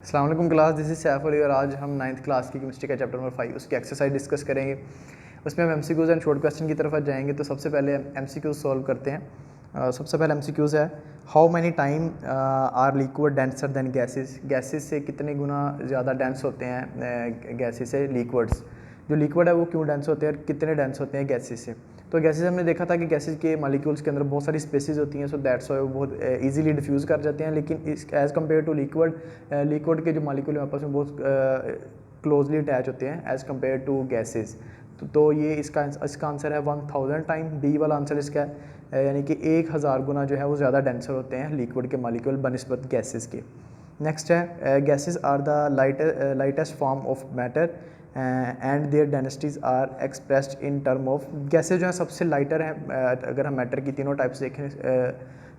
अस्सलाम वालेकुम class, this is Saif Ali और आज हम 9th क्लास की केमिस्ट्री का चैप्टर नंबर 5 उसकी एक्सरसाइज डिस्कस करेंगे। उसमें हम एमसीक्यूज़ एंड शॉर्ट क्वेश्चन की तरफ आज जाएंगे। तो सबसे पहले एमसीक्यूज़ सॉल्व करते हैं। सबसे पहले एमसीक्यूज़ है, how many time are liquid denser than gases. Gases से कितने गुना ज़्यादा डेंस होते हैं गैसेस से लिक्विड्स। जो लिक्विड है वो क्यों डेंस होते हैं और कितने डेंस होते हैं गैसेस से। तो गैसेस हमने देखा था कि गैसेस के मालिक्यूल्स के अंदर बहुत सारी स्पेसिस होती हैं, सो दैट्स वाई वो बहुत इजीली डिफ्यूज़ कर जाते हैं। लेकिन इस एज़ कम्पेयर टू लिक्विड के जो मालिक्यूल हैं आपस में बहुत क्लोजली अटैच होते हैं एज़ कम्पेयर टू गैसेस। तो ये इसका आंसर है 1000 टाइम। बी वाला आंसर इसका है यानी कि 1000 गुना जो है वो ज़्यादा डेंसर होते हैं लिक्विड के मालिक्यूल बनिस्बत गैसेस के। नेक्स्ट है, gases are the lightest form of matter and their densities are expressed in term of. Gases जो है सबसे लाइटर हैं अगर हम मैटर की तीनों टाइप्स देखें,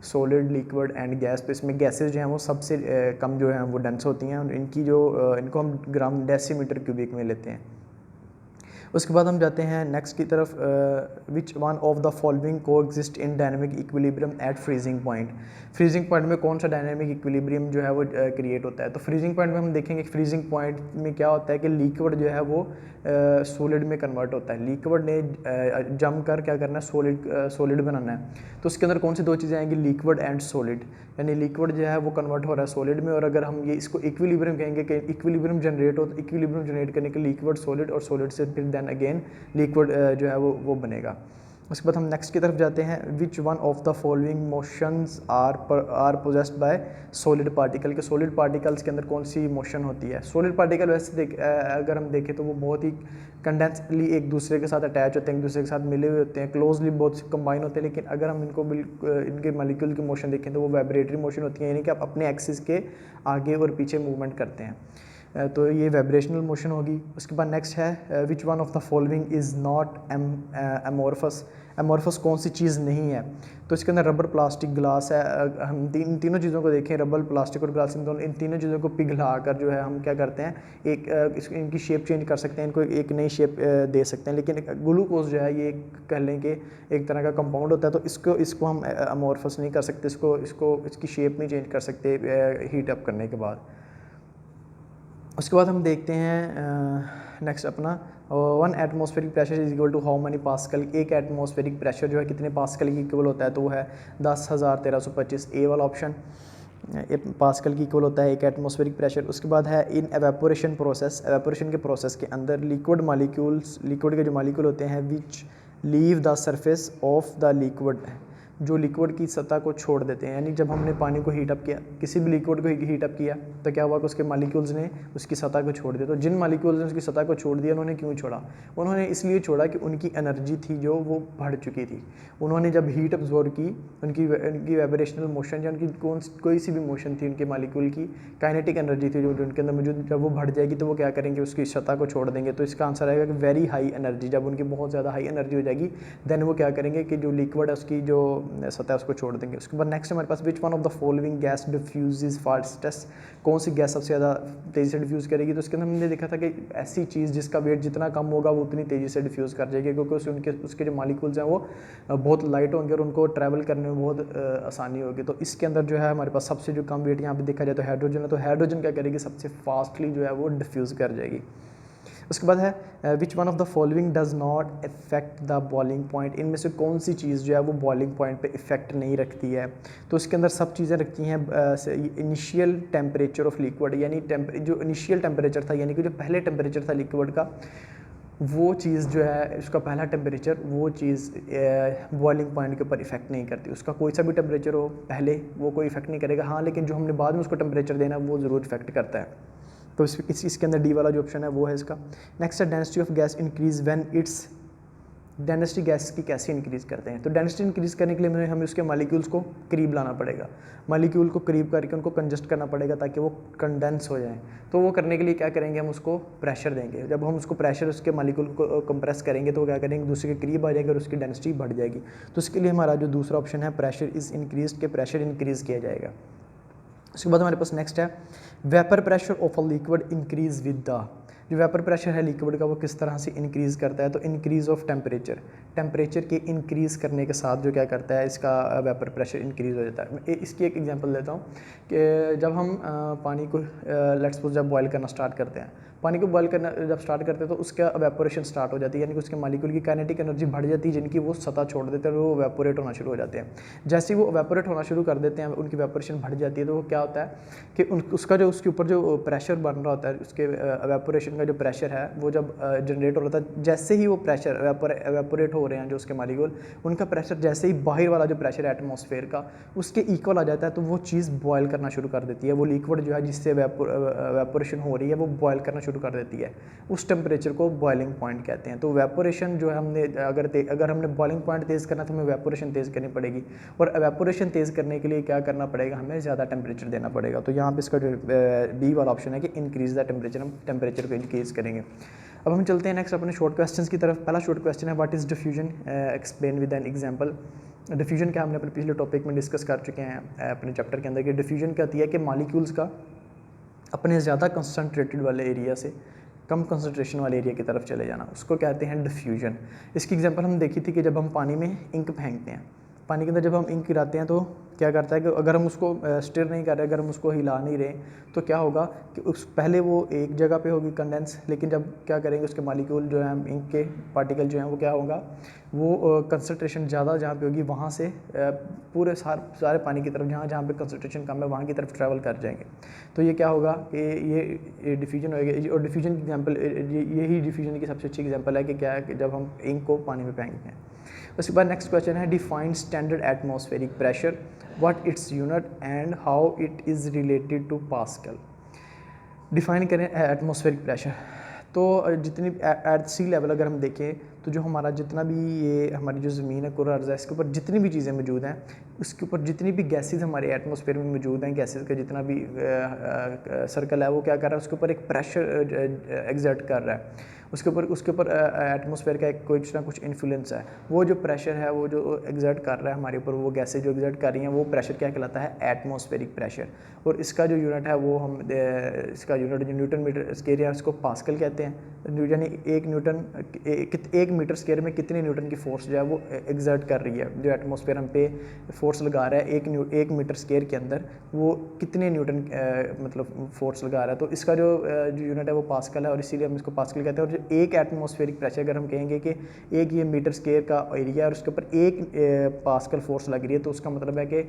सॉलिड, लिक्विड एंड गैस, तो इसमें गैसेज जो हैं वो सबसे कम जो हैं वो डेंस होती हैं और इनको हम ग्राम डेसीमीटर क्यूबिक में लेते हैं। उसके बाद हम जाते हैं नेक्स्ट की तरफ, which one of the following coexist in dynamic equilibrium at freezing point. Freezing point में कौन सा डायनेमिक इक्विलिब्रियम जो है वो क्रिएट होता है। तो फ्रीजिंग पॉइंट में हम देखेंगे कि फ्रीजिंग पॉइंट में क्या होता है कि लिक्विड जो है वो सॉलिड में कन्वर्ट होता है। लिक्विड ने जम कर क्या करना है, सॉलिड बनाना है। तो उसके अंदर कौन सी दो चीज़ें आएंगी, लिक्विड एंड सॉलिड। यानी लिक्विड जो है वो कन्वर्ट हो रहा है सॉलिड में, और अगर हम ये इसको इक्विलिब्रियम कहेंगे कि इक्विलिब्रियम जनरेट हो, तो इक्विलिब्रियम जनरेट करने के लिक्विड सॉलिड और सॉलिड से फिर देन अगेन लिक्विड जो है वो बनेगा। उसके बाद हम नेक्स्ट की तरफ जाते हैं, which one of the following motions are possessed by solid particle. के सॉलिड पार्टिकल्स के अंदर कौन सी मोशन होती है। सॉलिड पार्टिकल वैसे अगर हम देखें तो वो बहुत ही कंडेंसली एक दूसरे के साथ अटैच होते हैं, एक दूसरे के साथ मिले हुए होते हैं, क्लोजली बहुत कंबाइन होते हैं। लेकिन अगर हम इनके मॉलिक्यूल की मोशन देखें तो वो वाइब्रेटरी मोशन होती है, यानी कि आप अपने एक्सिस के आगे और पीछे मूवमेंट करते हैं, तो ये वाइब्रेशनल मोशन होगी। उसके बाद नेक्स्ट है, विच one of the following is not amorphous. Amorphous कौन सी चीज़ नहीं है। तो इसके अंदर रबर, प्लास्टिक, ग्लास है। हम इन तीनों चीज़ों को देखें, रबर, प्लास्टिक और ग्लास, इन तीनों चीज़ों को पिघला कर जो है हम क्या करते हैं, इनकी शेप चेंज कर सकते हैं, इनको एक नई शेप दे सकते हैं। लेकिन ग्लूकोज जो है ये कह लें कि एक तरह का कंपाउंड होता है, तो इसको हम एमोरफस नहीं कर सकते, इसकी शेप नहीं चेंज कर सकते हीट अप करने के बाद। उसके बाद हम देखते हैं नेक्स्ट अपना, 1 atmospheric pressure is equal to how many pascal. एक एटमॉस्फेरिक प्रेशर जो है कितने पास्कल की इक्वल होता है, तो वो है 10,1325। ए वाला ऑप्शन पास्कल की इक्वल होता है एक एटमॉस्फेरिक प्रेशर। उसके बाद है, इन एवेपोरेशन प्रोसेस। एवेपोरेशन के प्रोसेस के अंदर लिक्विड के जो मालिक्यूल होते हैं, which leave the surface of the liquid, जो लिक्विड की सतह को छोड़ देते हैं। यानी जब हमने पानी को हीट अप किया, किसी भी लिक्विड को हीट अप किया, तो क्या हुआ कि उसके मालिक्यूल्स ने उसकी सतह को छोड़ दिया। तो जिन मालिक्यूल्स ने उसकी सतह को छोड़ दिया, उन्होंने क्यों छोड़ा, उन्होंने इसलिए छोड़ा कि उनकी एनर्जी थी जो वो बढ़ चुकी थी। उन्होंने जब हीट अब्जॉर्ब की, उनकी वाइब्रेशनल मोशन या उनकी कोई सी भी मोशन थी उनके मालिक्यूल की, काइनेटिक एनर्जी थी जो उनके अंदर मौजूद, जब वो बढ़ जाएगी तो वो क्या करेंगे, उसकी सतह को छोड़ देंगे। तो इसका आंसर आएगा कि वेरी हाई एनर्जी। जब उनकी बहुत ज़्यादा हाई एनर्जी हो जाएगी देन वो क्या करेंगे कि जो लिक्विड है उसकी जो सतह है उसको छोड़ देंगे। उसके बाद नेक्स्ट हमारे पास, which one of the following gas diffuses fastest. कौन सी गैस सबसे ज़्यादा तेज़ी से डिफ्यूज़ करेगी। तो उसके अंदर हमने देखा था कि ऐसी चीज़ जिसका वेट जितना कम होगा वो उतनी तेज़ी से डिफ्यूज़ कर जाएगी, क्योंकि उसके जो मालिक्यूल्स हैं वो बहुत लाइट होंगे और उनको ट्रैवल करने में बहुत आसानी होगी। तो इसके अंदर जो है हमारे पास सबसे जो कम वेट यहाँ पे देखा जाए तो हाइड्रोजन है। तो हाइड्रोजन क्या करेगी, सबसे फास्टली जो है वो डिफ्यूज़ कर जाएगी। उसके बाद है, विच one of the following does not effect the boiling point. इनमें से कौन सी चीज़ जो है वो बॉइलिंग पॉइंट पे इफेक्ट नहीं रखती है। तो इसके अंदर सब चीज़ें रखती हैं, इनिशियल टेम्परेचर ऑफ लिक्विड, यानी जो इनिशियल टेम्परेचर था, यानी कि जो पहले टेम्परेचर था लिक्विड का, वो चीज़ जो है उसका पहला टेम्परेचर, वो चीज़ बॉइलिंग पॉइंट के ऊपर इफेक्ट नहीं करती। उसका कोई सा भी टेम्परेचर हो पहले, वो कोई इफेक्ट नहीं करेगा। हाँ, लेकिन जो हमने बाद में उसको टेम्परेचर देना वो ज़रूर इफेक्ट करता है। तो इसके अंदर डी वाला जो ऑप्शन है वो है इसका। नेक्स्ट है, density of gas increase when it's. Density gas की कैसे इंक्रीज़ करते हैं। तो डेंसिटी इंक्रीज़ करने के लिए हमें उसके मालिक्यूल्स को करीब लाना पड़ेगा, मालिक्यूल को करीब करके उनको कंजस्ट करना पड़ेगा ताकि वो कंडेंस हो जाएं। तो वो करने के लिए क्या करेंगे, हम उसको प्रेशर देंगे। जब हम उसको प्रेशर उसके मालिक्यूल को कंप्रेस करेंगे तो वो क्या करेंगे, दूसरे के करीब आ जाएंगे और उसकी डेंसिटी बढ़ जाएगी। तो इसके लिए हमारा जो दूसरा ऑप्शन है, प्रेशर इज़ इंक्रीज, के प्रेशर इंक्रीज़ किया जाएगा। उसके बाद हमारे पास नेक्स्ट है, vapour pressure of a liquid increase with the. जो वेपर प्रेशर है लिक्विड का वो किस तरह से इंक्रीज़ करता है, तो इंक्रीज़ ऑफ टेम्परेचर के इंक्रीज़ करने के साथ जो क्या करता है, इसका वेपर प्रेशर इंक्रीज़ हो जाता है। इसकी एक एग्जांपल देता हूँ कि जब हम पानी को लेट्स सपोज जब बॉयल करना स्टार्ट करते हैं, पानी को बॉयल करना जब स्टार्ट करते हैं तो उसका एवेपोरेशन स्टार्ट हो जाती है, यानी कि उसके मालिक्यूल की काइनेटिक एनर्जी बढ़ जाती है, जिनकी वो सतह छोड़ देते हैं और वो एवेपोरेट होना शुरू हो जाते हैं। जैसे ही वो एवेपोरेट होना शुरू कर देते हैं, उनकी एवेपोरेशन बढ़ जाती है, तो वो क्या होता है कि उसका जो उसके ऊपर जो प्रेशर बन रहा होता है, उसके एवेपोरेशन का जो प्रेशर है वो जब जनरेट हो रहा था, जैसे ही वो प्रेशर एवेपोरेट हो रहे हैं जो उसके मालिक्यूल, उनका प्रेशर जैसे ही बाहर वाला जो प्रेशर है एटमॉस्फेयर का उसके इक्वल आ जाता है, तो वो चीज़ बॉयल करना शुरू कर देती है। वो लिक्विड जो है जिससे एवेपोरेशन हो रही है वो बॉयल करना शुरू कर देती है। उस टेम्परेचर को बॉइलिंग पॉइंट कहते हैं। तो वेपोरेशन जो है हमने अगर हमने बॉइलिंग पॉइंट तेज़ करना तो हमें वेपोरेशन तेज़ करनी पड़ेगी, और वेपोरेशन तेज़ करने के लिए क्या करना पड़ेगा, हमें ज़्यादा टेम्परेचर देना पड़ेगा। तो यहाँ पे इसका जो बी वाला ऑप्शन है कि इंक्रीज़ द टेम्परेचर, हम टेम्परेचर को इंक्रीज़ करेंगे। अब हम चलते हैं नेक्स्ट अपने शॉर्ट क्वेश्चन की तरफ। पहला शॉर्ट क्वेश्चन है what is diffusion, explain with an example. Diffusion क्या हमने अपने पिछले टॉपिक में डिस्कस कर चुके हैं अपने चैप्टर के अंदर कि डिफ्यूजन क्या होती है कि मॉलिक्यूल्स का अपने ज़्यादा कंसनट्रेटेड वाले एरिया से कम कंसंट्रेशन वाले एरिया की तरफ चले जाना, उसको कहते हैं डिफ्यूजन। इसकी एग्जांपल हम देखी थी कि जब हम पानी में इंक फेंकते हैं, पानी के अंदर जब हम इंक गिराते हैं तो क्या करता है कि अगर हम उसको स्टिर नहीं कर रहे, अगर हम उसको हिला नहीं रहे, तो क्या होगा कि उस पहले वो एक जगह पे होगी कंडेंस, लेकिन जब क्या करेंगे उसके मॉलिक्यूल जो है इंक के पार्टिकल जो हैं वो क्या होगा, वो कंसंट्रेशन ज़्यादा जहाँ पे होगी वहाँ से पूरे सारे पानी की तरफ जहाँ पे कंसंट्रेशन कम है वहाँ की तरफ ट्रैवल कर जाएंगे। तो ये क्या होगा कि ये डिफ्यूजन होएगा। और डिफ्यूजन की एग्जाम्पल यही डिफ्यूजन की सबसे अच्छी एग्जाम्पल है कि क्या है कि जब हम इंक को पानी में फेंकते हैं। उसके बाद नेक्स्ट क्वेश्चन है define standard atmospheric pressure, what its unit and how it is related to pascal. Define करें एटमॉस्फेरिक प्रेशर। तो जितनी एट सी लेवल अगर हम देखें तो जो हमारा जितना भी ये हमारी जो ज़मीन है कुर्रा अर्ज़ है, इसके ऊपर जितनी भी चीज़ें मौजूद हैं, उसके ऊपर जितनी भी गैसेज हमारे एटमॉस्फेयर में मौजूद हैं, गैसेज का जितना भी सर्कल है वो क्या कर रहा है, उसके ऊपर एक प्रेशर एग्जर्ट कर रहा है, उसके ऊपर एटमॉस्फेयर का एक कुछ ना कुछ इन्फ्लुएंस है। वो जो प्रेशर है वो जो एग्जर्ट कर रहा है हमारे ऊपर, वो गैसेज जो एग्जर्ट कर रही हैं, वो प्रेशर क्या कहलाता है, एटमॉस्फेरिक प्रेशर। और इसका जो यूनिट है वो हम इसका यूनिट जो न्यूटन मीटर स्क्वायर है उसको पास्कल कहते हैं। यानी एक मीटर स्क्वायर में कितनी न्यूटन की फोर्स जो है वो एग्जर्ट कर रही है, जो एटमॉस्फेयर हम पे फोर्स लगा रहा है एक मीटर स्क्वायर के अंदर वो कितने न्यूटन मतलब फोर्स लगा रहा है। तो इसका जो यूनिट है वो पास्कल है और इसीलिए हम इसको पास्कल कहते हैं। और जो एक एटमॉस्फेरिक प्रेशर अगर हम कहेंगे कि एक ये मीटर स्क्वायर का एरिया है और उसके ऊपर एक पास्कल फोर्स लग रही है, तो उसका मतलब है कि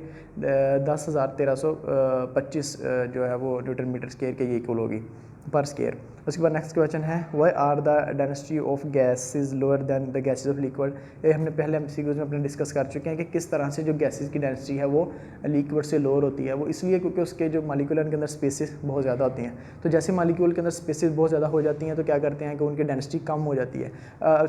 10,1325 जो है वो न्यूटन मीटर स्क्वायर के ये इक्वल होगी पर स्क्वायर। उसके बाद नेक्स्ट क्वेश्चन है why are the density of gases lower than the gases of liquid. ये हमने पहले एमसीक्यूज में अपने डिस्कस कर चुके हैं कि किस तरह से जो गैसेज की डेंसिटी है वो लिक्विड से लोअर होती है। वो इसलिए क्योंकि उसके जो मालिक्यूल है उनके अंदर स्पेसेस बहुत ज़्यादा होती हैं। तो जैसे मालिक्यूल के अंदर स्पेसेस बहुत ज़्यादा हो जाती हैं तो क्या करते हैं कि उनकी डेंसिटी कम हो जाती है।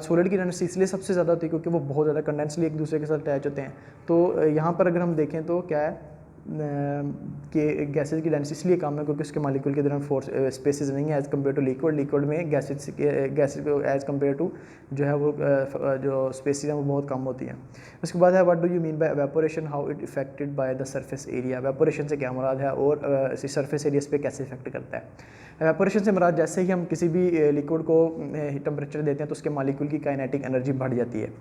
सॉलिड की डेंसिटी इसलिए सबसे ज़्यादा होती है क्योंकि वो बहुत ज़्यादा कंडेंसली एक दूसरे के साथ अटैच होते हैं। तो यहाँ पर अगर हम देखें तो क्या है कि गैसेज की डेंसिटी इसलिए कम है क्योंकि उसके मालिक्यूल के दौरान फोर्स स्पेसेस नहीं है एज़ कम्पेयर टू लिक्विड में गैसेज को एज़ कम्पेयर टू जो है वो जो स्पेसेस हैं वो बहुत कम होती हैं। उसके बाद है what do you mean by evaporation, how it affected by the surface area. Evaporation से क्या मुराद है और सरफेस एरिया पे कैसे इफेक्ट करता है। एवेपोरेशन से मुराद जैसे ही हम किसी भी लिक्विड को टेम्परेचर देते हैं तो उसके मालिक्यूल की काइनेटिक एनर्जी बढ़ जाती है।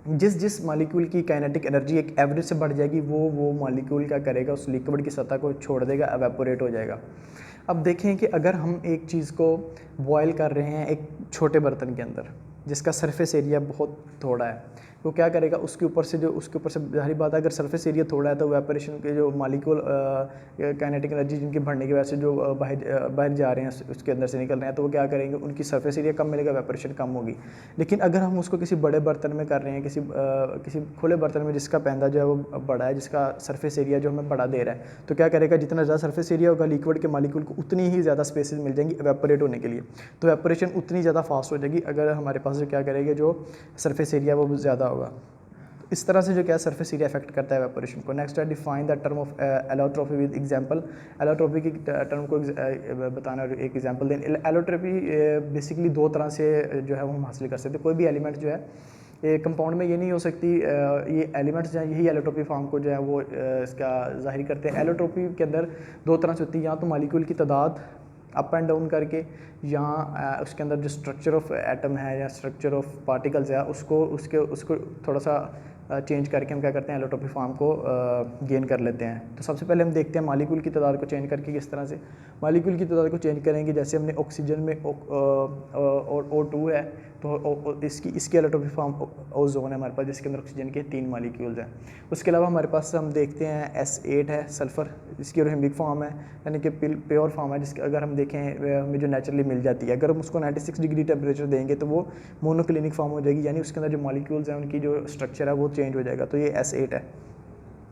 जिस मालिक्यूल की काइनेटिक एनर्जी एक एवरेज से बढ़ जाएगी वो मालिक्यूल क्या करेगा, उस लिक्विड की सतह को छोड़ देगा, एवेपोरेट हो जाएगा। अब देखें कि अगर हम एक चीज़ को बॉयल कर रहे हैं एक छोटे बर्तन के अंदर जिसका सरफेस एरिया बहुत थोड़ा है, तो क्या करेगा उसके ऊपर से जाहिर बात है अगर सरफेस एरिया थोड़ा है तो वेपोरेशन के जो मालिक्यूल काइनेटिक एनर्जी जिनके बढ़ने की वजह से जो बाहर जा रहे हैं उसके अंदर से निकल रहे हैं, तो वो क्या करेंगे, उनकी सरफेस एरिया कम मिलेगा, वेपोरेशन कम होगी। लेकिन अगर हम उसको किसी बड़े बर्तन में कर रहे हैं, किसी खुले बर्तन में जिसका पैंदा जो है वो बड़ा है, जिसका सरफेस एरिया जो हमें बड़ा दे रहा है, तो क्या करेगा, जितना ज़्यादा सरफेस एरिया होगा लिक्विड के मालिक्यूल को उतनी ही ज़्यादा स्पेसेस मिल जाएंगी एवेपोरेट होने के लिए। तो वेपोरेशन उतनी ज़्यादा फास्ट हो जाएगी अगर हमारे पास जो क्या करेंगे जो सरफेस एरिया वो ज़्यादा होगा। इस तरह से जो क्या सरफेस एरिया इफेक्ट करता है एवेपोरेशन को। नेक्स्ट है define the term of allotropy with example. Allotropy की टर्म को बताना और एक एग्जांपल दें। एलोट्रोपी बेसिकली दो तरह से जो है वो हम हासिल कर सकते हैं। कोई भी एलिमेंट जो है कंपाउंड में ये नहीं हो सकती, ये एलिमेंट्स जो हैं यही एलोट्रोपी फॉर्म को जो है वो इसका जाहिर करते हैं। एलोट्रोपी के अंदर दो तरह से होती है, या तो मालिक्यूल की तादाद अप एंड डाउन करके यहाँ उसके अंदर जो स्ट्रक्चर ऑफ एटम है या स्ट्रक्चर ऑफ पार्टिकल्स है उसको थोड़ा सा चेंज करके हम क्या करते हैं, एलोट्रोपिक फॉर्म को गेन कर लेते हैं। तो सबसे पहले हम देखते हैं मालिक्यूल की तादाद को चेंज करके किस तरह से मालिक्यूल की तादाद को चेंज करेंगे। जैसे हमने ऑक्सीजन में O2 है, तो इसकी एलोट्रोपिक फॉर्म ओजोन है हमारे पास, जिसके अंदर ऑक्सीजन के 3 मालिक्यूल्स हैं। उसके अलावा हमारे पास हम देखते हैं S8 है, सल्फ़र, जिसकी रोहिम्बिक फॉर्म है, यानी कि प्योर फॉर्म है, जिसके अगर हम देखें हमें जो नेचुरली मिल जाती है। अगर हम उसको 96 डिग्री टेम्परेचर देंगे तो वो मोनोक्लिनिक फॉर्म हो जाएगी, यानी उसके अंदर जो मॉलिक्यूल्स हैं उनकी जो स्ट्रक्चर है वो चेंज हो जाएगा। तो ये S8 है,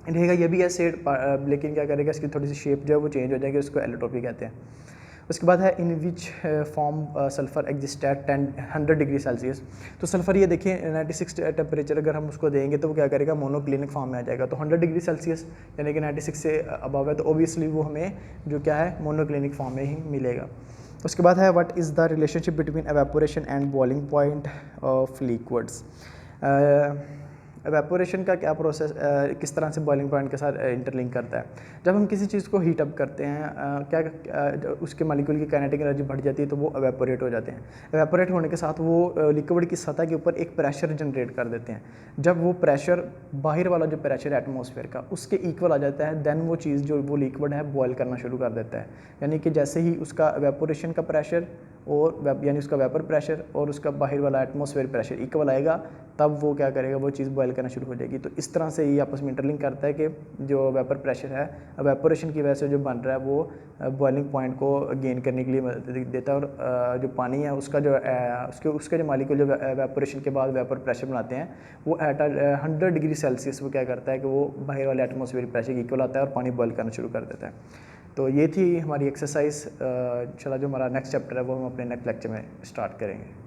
रहेगा ये भी S8, लेकिन क्या करेगा, इसकी थोड़ी सी शेप जो है वो चेंज हो जाएगी, उसको एलोट्रोपी कहते हैं। उसके बाद है in which form sulphur exist at 100 degree Celsius. तो सल्फ़र ये देखिए 96 टेम्परेचर अगर हम उसको देंगे तो वो क्या करेगा, मोनोक्लिनिक फॉर्म में आ जाएगा। तो 100 डिग्री सेल्सियस यानी कि 96 से अबव है, तो ओबियसली वो हमें जो क्या है मोनोक्लिनिक फॉर्म में ही मिलेगा। उसके बाद है what is the relationship between evaporation and boiling point of liquids. Evaporation का क्या प्रोसेस किस तरह से बॉइलिंग पॉइंट के साथ इंटरलिंक करता है। जब हम किसी चीज़ को हीट अप करते हैं उसके मॉलिक्यूल की काइनेटिक एनर्जी बढ़ जाती है, तो वो एवेपोरेट हो जाते हैं। एवेपोरेट होने के साथ वो लिक्विड की सतह के ऊपर एक प्रेशर जनरेट कर देते हैं। जब वो प्रेशर बाहर वाला जो प्रेशर है एटमॉस्फेयर का उसके इक्वल आ जाता है, देन वो चीज़ जो वो लिक्विड है बॉयल करना शुरू कर देता है। यानी कि जैसे ही उसका एवेपोरेशन का प्रेशर और यानी उसका वेपर प्रेशर और उसका बाहर वाला एटमॉस्फेयर प्रेशर इक्वल आएगा, तब वो क्या करेगा, वो चीज़ बॉयल करना शुरू हो जाएगी। तो इस तरह से ये आपस में इंटरलिंक करता है कि जो वेपर प्रेशर है एवेपोरेशन की वजह से जो बन रहा है वो बॉइलिंग पॉइंट को गेन करने के लिए मदद देता है। और जो पानी है उसका जो उसके जो मालिक्यूल जो एवेपोरेशन के बाद वेपर प्रेशर बनाते हैं, वो एट 100 डिग्री सेल्सियस वो क्या करता है कि वो बाहर वाले एटमॉस्फेयर प्रेशर इक्वल आता है और पानी बॉयल करना शुरू कर देता है। तो ये थी हमारी एक्सरसाइज। इंशाल्लाह जो हमारा नेक्स्ट चैप्टर है वो हम अपने नेक्स्ट लेक्चर में स्टार्ट करेंगे।